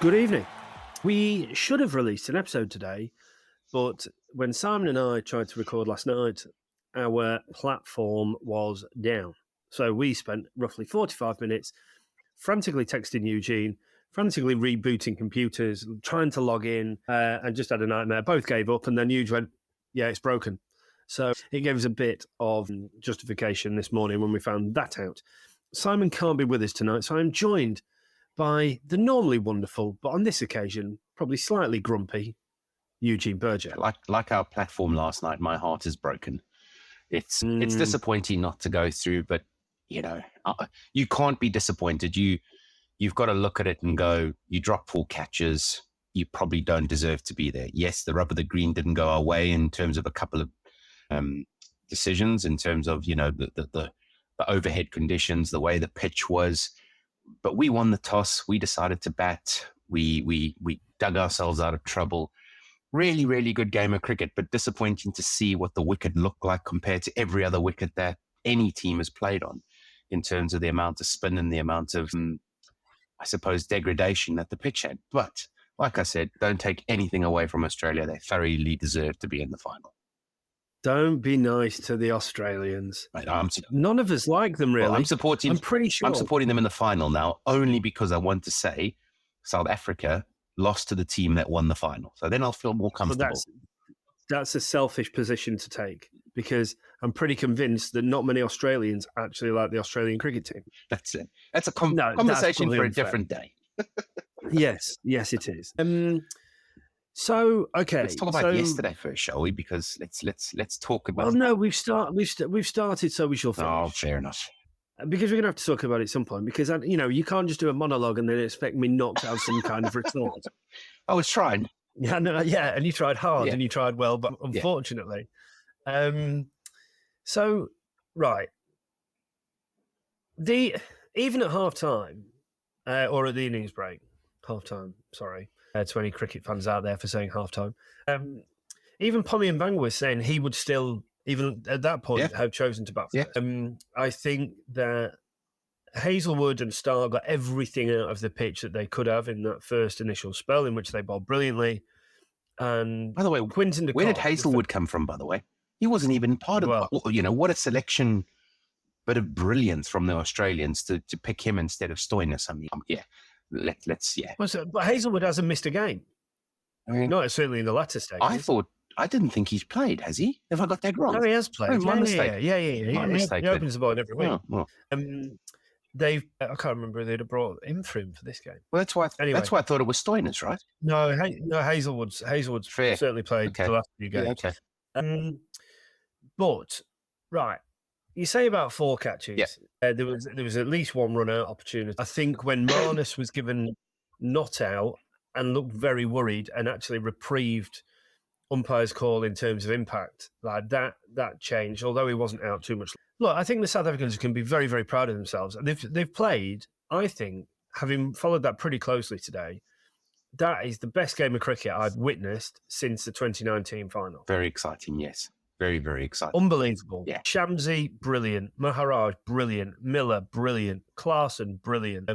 Good evening. We should have released an episode today, but when Simon and I tried to record last night, our platform was down. So we spent roughly 45 minutes frantically texting Eugene, frantically rebooting computers, trying to log in, and just had a nightmare. Both gave up, and then Eugene went, yeah, it's broken. So it gave us a bit of justification this morning when we found that out. Simon can't be with us tonight, so I'm joined by the normally wonderful, but on this occasion, probably slightly grumpy, Eugene Berger. Like our platform last night, my heart is broken. It's disappointing not to go through, but you know, you can't be disappointed. You've got to look at it and go, you drop 4 catches, you probably don't deserve to be there. Yes, the rub of the green didn't go our way in terms of a couple of decisions, in terms of, you know, the overhead conditions, the way the pitch was. But we won the toss. We decided to bat. We dug ourselves out of trouble. Really, really good game of cricket, but disappointing to see what the wicket looked like compared to every other wicket that any team has played on, in terms of the amount of spin and the amount of, I suppose, degradation that the pitch had. But like I said, don't take anything away from Australia. They thoroughly deserve to be in the final. Don't be nice to the Australians. Right, none of us like them, really. Well, I'm pretty sure. I'm supporting them in the final now, only because I want to say South Africa lost to the team that won the final. So then I'll feel more comfortable. That's a selfish position to take, because I'm pretty convinced that not many Australians actually like the Australian cricket team. That's it. That's a conversation for a different day. Yes, it is. So, okay. Let's talk about yesterday first, shall we? Because let's talk about. Well, no, we've started, so we shall finish. Oh, fair enough. Because we're going to have to talk about it at some point. Because you can't just do a monologue and then expect me not to have some kind of retort. I was trying. Yeah, and you tried hard and you tried well, but unfortunately, so right. Even at half time, or at the innings break, half time. Sorry. To any cricket fans out there for saying half-time. Even Pommy and Bang was saying he would still, even at that point, have chosen to bat. Yeah. I think that Hazelwood and Starr got everything out of the pitch that they could have in that first initial spell, in which they bowled brilliantly. And by the way, Quinton de where Kock, did Hazelwood come from, by the way? He wasn't even part of what a selection, bit of brilliance from the Australians to pick him instead of Stoinis. I mean, let's. But Hazelwood hasn't missed a game. I mean, not certainly in the latter stage. I didn't think he's played. Has he? Have I got that wrong? No, he has played. Oh, my mistake. Yeah. Mistake, he opens the ball every week. Oh. I can't remember if they'd have brought him for this game. Well, that's why. Anyway, that's why I thought it was Stoinis, right? No, Hazelwood's fair. Certainly played the last few games. Yeah, okay. But right. You say about 4 catches. Yeah. There was at least one run-out opportunity. I think when Marnus was given not out and looked very worried and actually reprieved umpire's call in terms of impact, like that changed, although he wasn't out too much. Look, I think the South Africans can be very, very proud of themselves. They've played, I think, having followed that pretty closely today, that is the best game of cricket I've witnessed since the 2019 final. Very exciting, yes. Very, very exciting. Unbelievable. Yeah. Shamsi, brilliant. Maharaj, brilliant. Miller, brilliant. Clarkson, brilliant.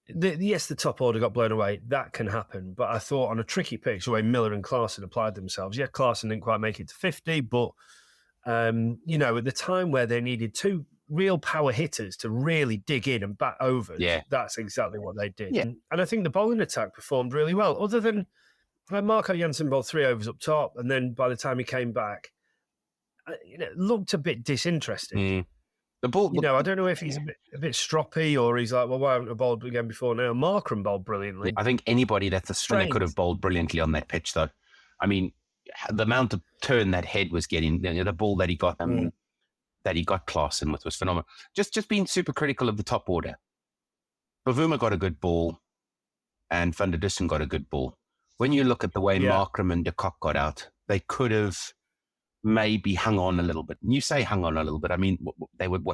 Yes, the top order got blown away. That can happen. But I thought on a tricky pitch, the way Miller and Clarkson applied themselves, Clarkson didn't quite make it to 50, but, at the time where they needed 2 real power hitters to really dig in and bat over, that's exactly what they did. Yeah. And I think the bowling attack performed really well, other than Marco Jansen bowled 3 overs up top, and then by the time he came back, it looked a bit disinterested. The ball, I don't know if he's a bit stroppy or he's like, well, why haven't I bowled again before now? Markram bowled brilliantly. I think anybody that's a spinner could have bowled brilliantly on that pitch, though. I mean, the amount of turn that head was getting, the ball that he got, that he got Clarkson with was phenomenal. Just being super critical of the top order. Bavuma got a good ball, and Van der Dussen got a good ball. When you look at the way Markram and de Kock got out, they could have maybe hung on a little bit. And you say hung on a little bit. I mean, they would,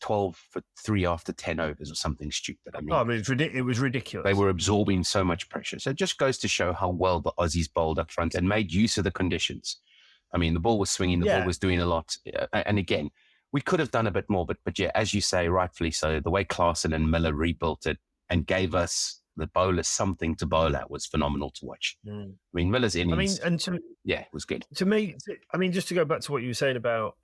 12 for 3 after 10 overs or something stupid. I mean, it was ridiculous. They were absorbing so much pressure. So it just goes to show how well the Aussies bowled up front and made use of the conditions. I mean, the ball was swinging, the ball was doing a lot. And again, we could have done a bit more, but as you say, rightfully so, the way Clarkson and Miller rebuilt it and gave us the bowlers something to bowl at was phenomenal to watch. I mean, Miller's innings, it was good. To me, I mean, just to go back to what you were saying about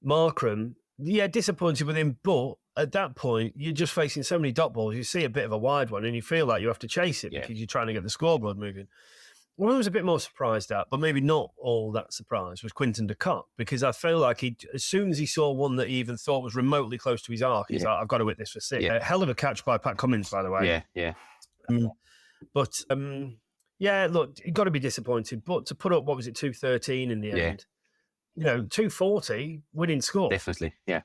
Markram, disappointed with him, but at that point, you're just facing so many dot balls. You see a bit of a wide one and you feel like you have to chase it because you're trying to get the scoreboard moving. What I was a bit more surprised at, but maybe not all that surprised, was Quinton de Kock, because I feel like as soon as he saw one that he even thought was remotely close to his arc, he's like, I've got to hit this for six. Hell of a catch by Pat Cummins, by the way. Look, you've got to be disappointed, but to put up, 213 in the end, 240 winning score. Definitely, but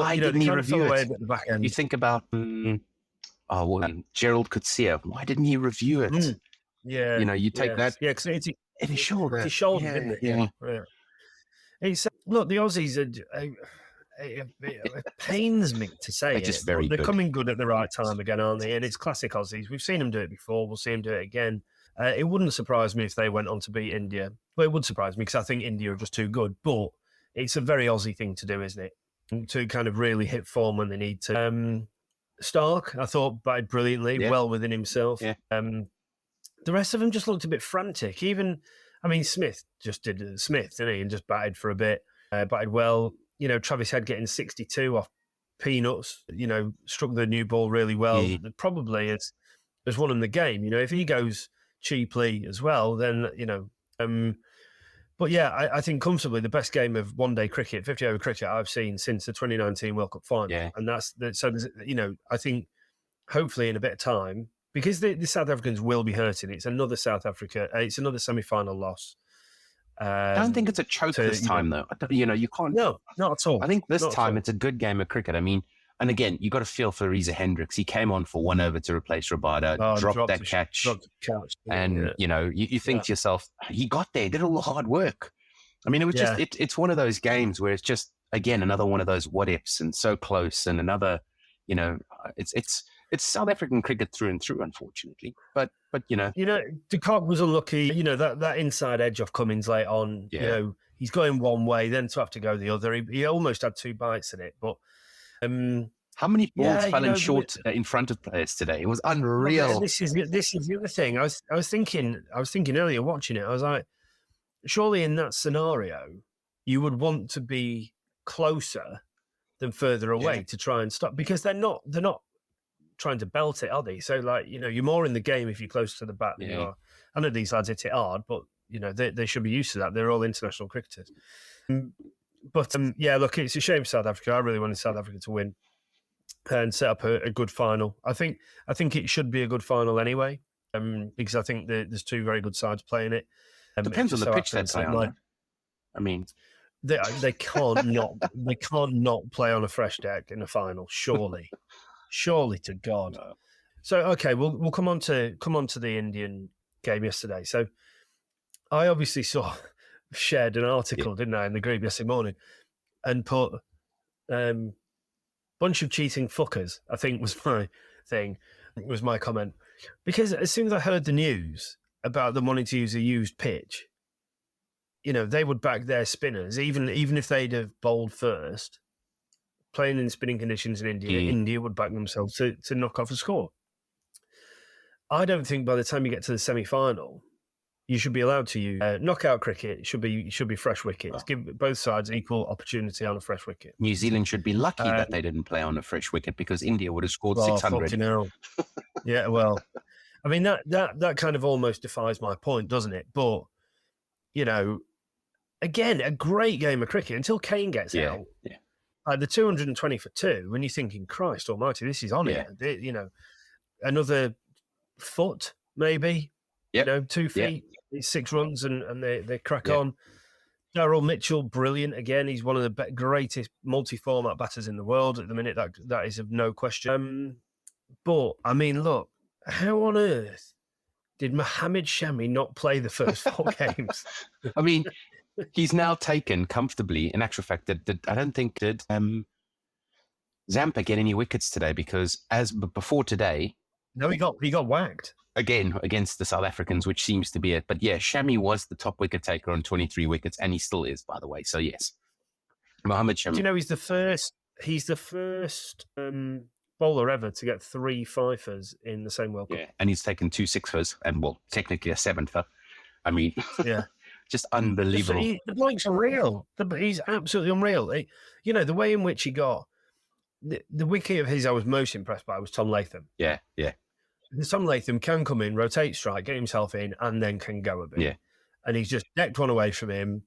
they kind of fell away at the back end. You think about Gerald Coetzee. Why didn't he review it? You take that. Yeah, because it's his shoulder. His shoulder, didn't it? Yeah. Look, the Aussies it pains me to say they're coming good at the right time again, aren't they? And it's classic Aussies. We've seen them do it before. We'll see them do it again. It wouldn't surprise me if they went on to beat India. Well, it would surprise me because I think India are just too good. But it's a very Aussie thing to do, isn't it? To kind of really hit form when they need to. Stark, I thought, batted brilliantly, well within himself. The rest of them just looked a bit frantic. Smith just did Smith, didn't he? And just batted for a bit. Batted well. Travis Head getting 62 off peanuts. Struck the new ball really well. Probably has won him the game. If he goes cheaply as well, then I think comfortably the best game of one-day cricket, 50-over cricket I've seen since the 2019 World Cup final. And I think hopefully in a bit of time, because the South Africans will be hurting. It's another South Africa. It's another semi-final loss. I don't think it's a choke this time, though. You can't. No, not at all. I think this time it's a good game of cricket. I mean, and again, you got to feel for Reza Hendricks. He came on for 1 over to replace Rabada, dropped that catch. And, you think to yourself, he got there, did all the hard work. I mean, it was just, it's one of those games where it's just, again, another one of those what ifs and so close and another, it's South African cricket through and through, unfortunately. But de Kock was unlucky. That inside edge off Cummins late on. He's going one way, then to have to go the other. He almost had 2 bites in it. But how many balls fell in short in front of players today? It was unreal. This is the other thing. I was thinking earlier watching it. I was like, surely in that scenario, you would want to be closer than further away to try and stop, because they're not trying to belt it, are they? So you're more in the game if you're close to the bat than you are. I know these lads hit it hard, but they should be used to that. They're all international cricketers. Look, it's a shame for South Africa. I really wanted South Africa to win and set up a good final. I think it should be a good final anyway, because I think there's 2 very good sides playing it. Depends on the pitch they play on. I mean, they can't not play on a fresh deck in a final. Surely to God. No. So okay, we'll come on to the Indian game yesterday. So I obviously shared an article, didn't I, in the group yesterday morning, and put bunch of cheating fuckers, I think was my thing, was my comment. Because as soon as I heard the news about them wanting to use a used pitch, they would back their spinners, even if they'd have bowled first. Playing in spinning conditions in India, India would back themselves to knock off a score. I don't think by the time you get to the semi-final, you should be allowed to use knockout cricket. It should be fresh wickets. Give both sides equal opportunity on a fresh wicket. New Zealand should be lucky that they didn't play on a fresh wicket, because India would have scored 600. Yeah, well, I mean that kind of almost defies my point, doesn't it? But again, a great game of cricket until Kane gets out. Yeah. The 220 for 2, when you're thinking, Christ almighty, this is on it. Another foot, maybe. 2 feet, 6 runs, and they crack on. Daryl Mitchell, brilliant again. He's one of the greatest multi-format batters in the world at the minute. That is of no question. But, I mean, look, how on earth did Mohammed Shami not play the first 4 games? I mean... He's now taken comfortably. In actual fact, I don't think did Zampa get any wickets today, because before today, no, he got whacked again against the South Africans, which seems to be it. But Shami was the top wicket taker on 23 wickets, and he still is, by the way. So yes, Mohammed Shami. Do you know he's the first bowler ever to get 3 fifers in the same World Cup. Yeah, and he's taken 2 sixers and, well, technically a 7fer. I mean, Yeah. just unbelievable. The bloke's unreal. He's absolutely unreal. The way in which he got the wiki of his I was most impressed by was Tom Latham. Yeah. Tom Latham can come in, rotate strike, get himself in, and then can go a bit. Yeah. And he's just decked one away from him.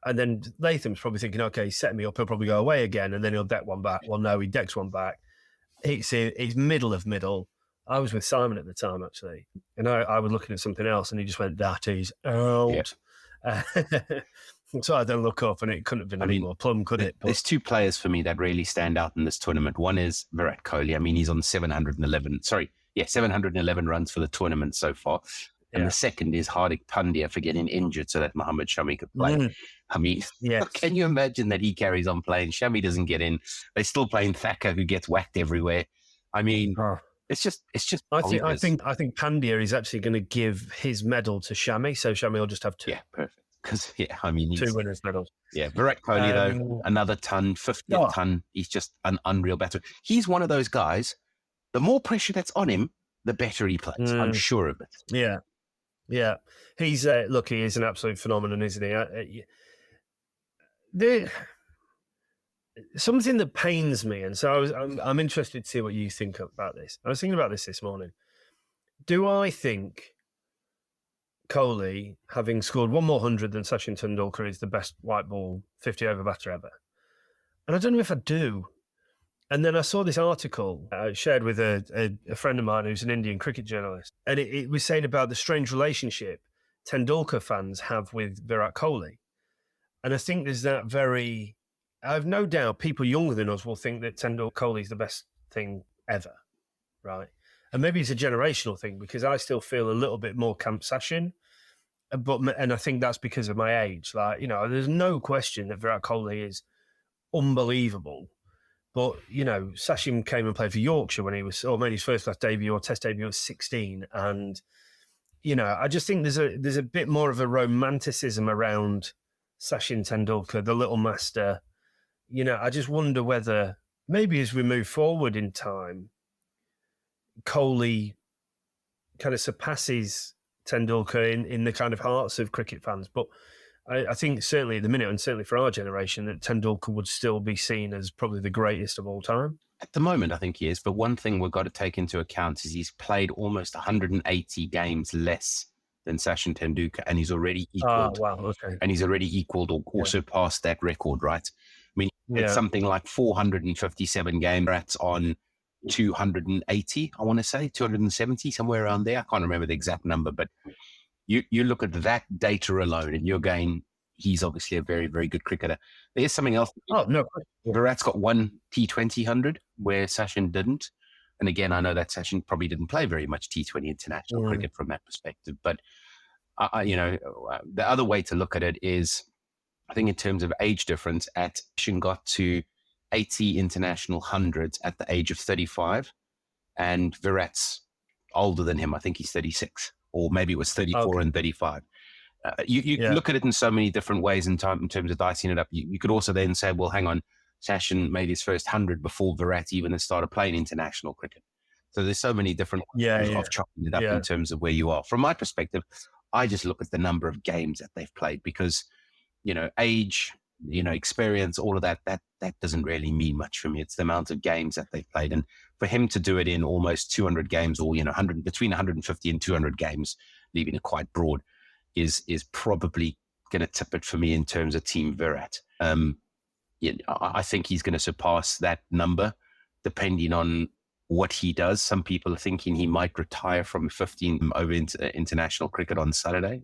And then Latham's probably thinking, okay, he's setting me up. He'll probably go away again, and then he'll deck one back. Well, no, he decks one back. He's middle of middle. I was with Simon at the time, actually. And I was looking at something else, and he just went, that is out. Yeah. So I then look up, and it couldn't have been any more plum, could it? There's 2 players for me that really stand out in this tournament. One is Virat Kohli. I mean, he's on 711 runs for the tournament so far. And the second is Hardik Pandya for getting injured so that Mohammad Shami could play. I mean, can you imagine that he carries on playing? Shami doesn't get in. They're still playing Thacker, who gets whacked everywhere. I mean, it's just. I think Pandya is actually going to give his medal to Shami, so Shami will just have 2. Yeah, perfect. Because 2 winners' medals. Yeah, Virat Kohli though, another ton, 50th ton. He's just an unreal batter. He's one of those guys. The more pressure that's on him, the better he plays. I'm sure of it. Yeah. He's he is an absolute phenomenon, isn't he? Something that pains me, and so I'm interested to see what you think about this. I was thinking about this morning. Do I think Coley, having scored one more 100 than Sachin Tendulkar, is the best white ball 50-over batter ever? And I don't know if I do. And then I saw this article shared with a friend of mine who's an Indian cricket journalist, and it was saying about the strange relationship Tendulkar fans have with Virat Kohli. And I think there's that I have no doubt people younger than us will think that Kohli is the best thing ever, right? And maybe it's a generational thing, because I still feel a little bit more Camp Sachin, and I think that's because of my age. There's no question that Virat Kohli is unbelievable. But, Sachin came and played for Yorkshire when he made his first class debut or test debut at 16. And, I just think there's a bit more of a romanticism around Sachin Tendulkar, the little master. I just wonder whether maybe as we move forward in time, Coley kind of surpasses Tendulkar in the kind of hearts of cricket fans. But I think certainly at the minute, and certainly for our generation, that Tendulkar would still be seen as probably the greatest of all time. At the moment, I think he is. But one thing we've got to take into account is he's played almost 180 games less than Sachin Tendulkar, and he's already equaled. And he's already equaled or surpassed that record, right? I mean, it's something like 457 games. That's on 280, I want to say, 270, somewhere around there. I can't remember the exact number, but you look at that data alone and you're going, he's obviously a very, very good cricketer. There's something else. Oh, no. Virat's got one T20 100 where Sachin didn't. And again, I know that Sachin probably didn't play very much T20 international cricket from that perspective. But, the other way to look at it is, I think in terms of age difference, Sachin got to 80 international hundreds at the age of 35. And Virat's older than him. I think he's 36. Or maybe it was 34 and 35. You look at it in so many different ways in terms of dicing it up. You could also then say, well, hang on, Sachin made his first 100 before Virat even had started playing international cricket. So there's so many different ways of chopping it up in terms of where you are. From my perspective, I just look at the number of games that they've played because, age, experience, all of that doesn't really mean much for me. It's the amount of games that they've played. And for him to do it in almost 200 games or, between 150 and 200 games, leaving it quite broad, is probably going to tip it for me in terms of Team Virat. I think he's going to surpass that number depending on what he does. Some people are thinking he might retire from 15 over international cricket on Sunday.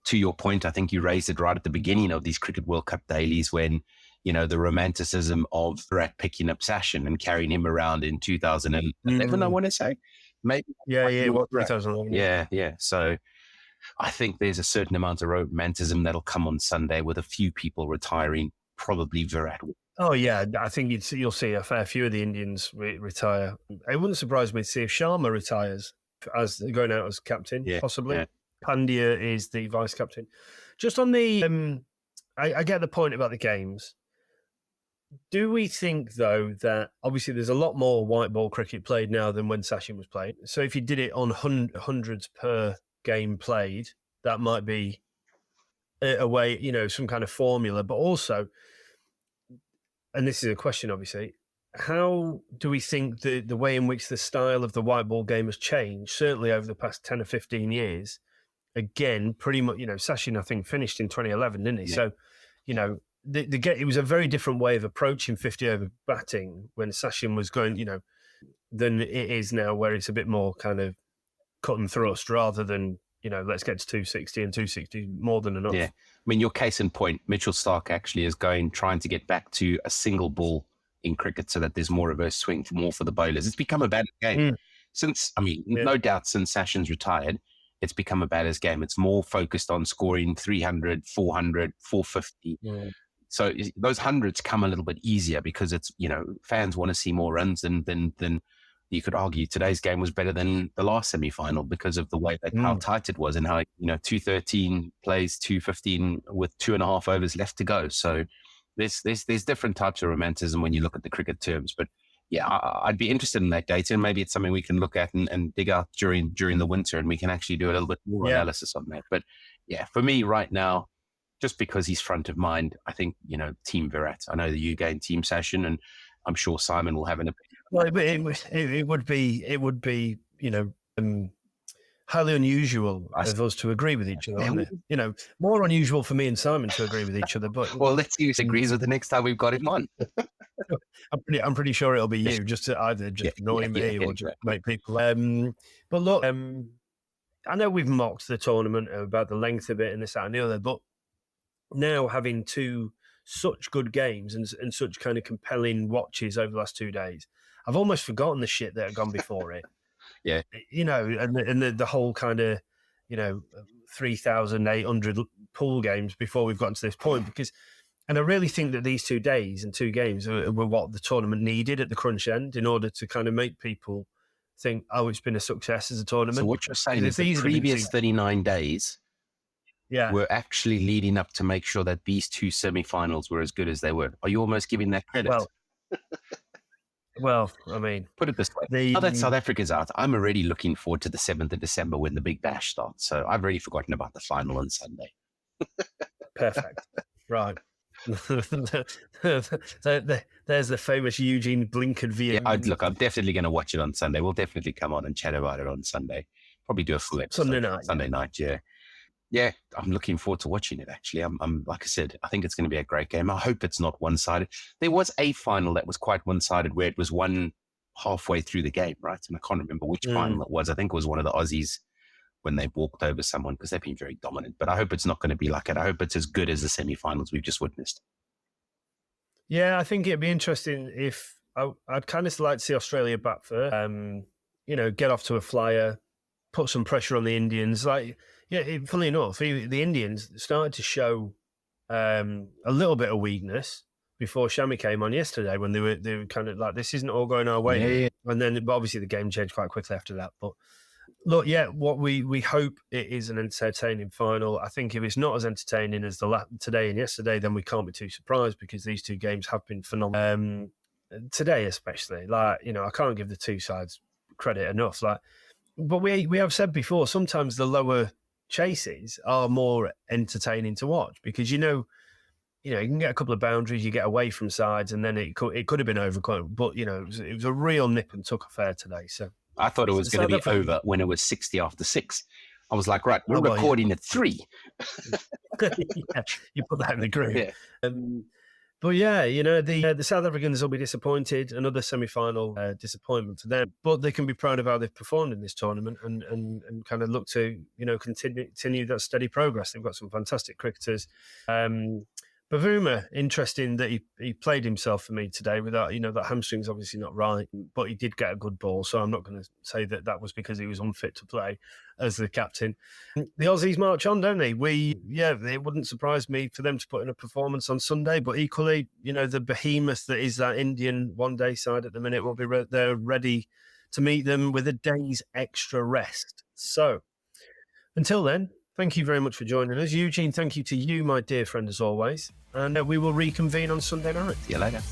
To your point, I think you raised it right at the beginning of these Cricket World Cup dailies when, the romanticism of Virat picking up Sachin and carrying him around in 2011, I want to say. Maybe. It was 2011. Yeah. So I think there's a certain amount of romanticism that'll come on Sunday with a few people retiring, probably Virat. Oh, yeah. I think you'll see a fair few of the Indians retire. It wouldn't surprise me to see if Sharma retires as going out as captain, possibly. Yeah. Pandya is the vice captain. Just on the, I get the point about the games. Do we think, though, that obviously there's a lot more white ball cricket played now than when Sachin was playing? So if you did it on hundreds per game played, that might be a way, some kind of formula. But also, and this is a question, obviously, how do we think the way in which the style of the white ball game has changed, certainly over the past 10 or 15 years? Again, pretty much, Sachin, I think, finished in 2011, didn't he? Yeah. So, it was a very different way of approaching 50 over batting when Sachin was going, than it is now, where it's a bit more kind of cut and thrust rather than, let's get to 260 and 260 more than enough. Yeah. I mean, your case in point, Mitchell Starc actually is trying to get back to a single ball in cricket so that there's more reverse swing, more for the bowlers. It's become a bad game since, no doubt since Sachin's retired, it's become a batter's game. It's more focused on scoring 300, 400, 450. Yeah. So those hundreds come a little bit easier because it's, fans want to see more runs than you could argue today's game was better than the last semi-final because of the way that how tight it was and how, 213 plays 215 with 2.5 overs left to go. So there's different types of romanticism when you look at the cricket terms, but yeah, I'd be interested in that data, and maybe it's something we can look at and dig out during the winter, and we can actually do a little bit more analysis on that. But yeah, for me right now, just because he's front of mind, I think, Team Virat. I know that you gain Team Sachin, and I'm sure Simon will have an opinion. Well, it would be, highly unusual of us to agree with each other. More unusual for me and Simon to agree with each other. But well, let's see who agrees with the next time we've got him on. I'm pretty sure it'll be you, just to either annoy me or just make people. But look, I know we've mocked the tournament about the length of it and this, that, and the other, but now having two such good games and such kind of compelling watches over the last 2 days, I've almost forgotten the shit that had gone before it. Yeah, and the whole kind of 3,800 pool games before we've gotten to this point, and I really think that these 2 days and 2 games were what the tournament needed at the crunch end in order to kind of make people think, oh, it's been a success as a tournament. So what you're saying is the previous 39 days were actually leading up to make sure that these 2 semi-finals were as good as they were. Are you almost giving that credit? Well, I mean, put it this way. Now that South Africa's out, I'm already looking forward to the 7th of December when the Big Bash starts. So I've already forgotten about the final on Sunday. Perfect. Right. There's the famous Eugene Blinken view. Yeah, I'm definitely going to watch it on Sunday. We'll definitely come on and chat about it on Sunday. Probably do a full episode. Sunday night, yeah. Yeah, I'm looking forward to watching it, actually. I'm like I said, I think it's going to be a great game. I hope it's not one-sided. There was a final that was quite one-sided where it was won halfway through the game, right? And I can't remember which final it was. I think it was one of the Aussies when they walked over someone because they've been very dominant. But I hope it's not going to be like it. I hope it's as good as the semi-finals we've just witnessed. Yeah, I think it'd be interesting if I'd kind of like to see Australia bat first, get off to a flyer, put some pressure on the Indians. Funnily enough, the Indians started to show a little bit of weakness before Shami came on yesterday when they were kind of like, this isn't all going our way. Yeah. And then obviously the game changed quite quickly after that. But look, what we hope it is an entertaining final. I think if it's not as entertaining as today and yesterday, then we can't be too surprised because these 2 games have been phenomenal. Today especially, I can't give the 2 sides credit enough. But we have said before, sometimes the lower chases are more entertaining to watch because you can get a couple of boundaries, you get away from sides, and then it could have been over. But it was a real nip and tuck affair today. So I thought it was going to be over when it was 60 after 6. I was like, right, we're recording at 3. Yeah, you put that in the group. Yeah. But yeah, the South Africans will be disappointed. Another semi-final disappointment for them. But they can be proud of how they've performed in this tournament and kind of look to continue that steady progress. They've got some fantastic cricketers. Bavuma, interesting that he played himself for me today without, that hamstring's obviously not right, but he did get a good ball. So I'm not going to say that was because he was unfit to play as the captain. The Aussies march on, don't they? It wouldn't surprise me for them to put in a performance on Sunday, but equally, the behemoth that is that Indian one-day side at the minute will be they're ready to meet them with a day's extra rest. So until then, thank you very much for joining us. Eugene, thank you to you, my dear friend, as always. And we will reconvene on Sunday night. See you later.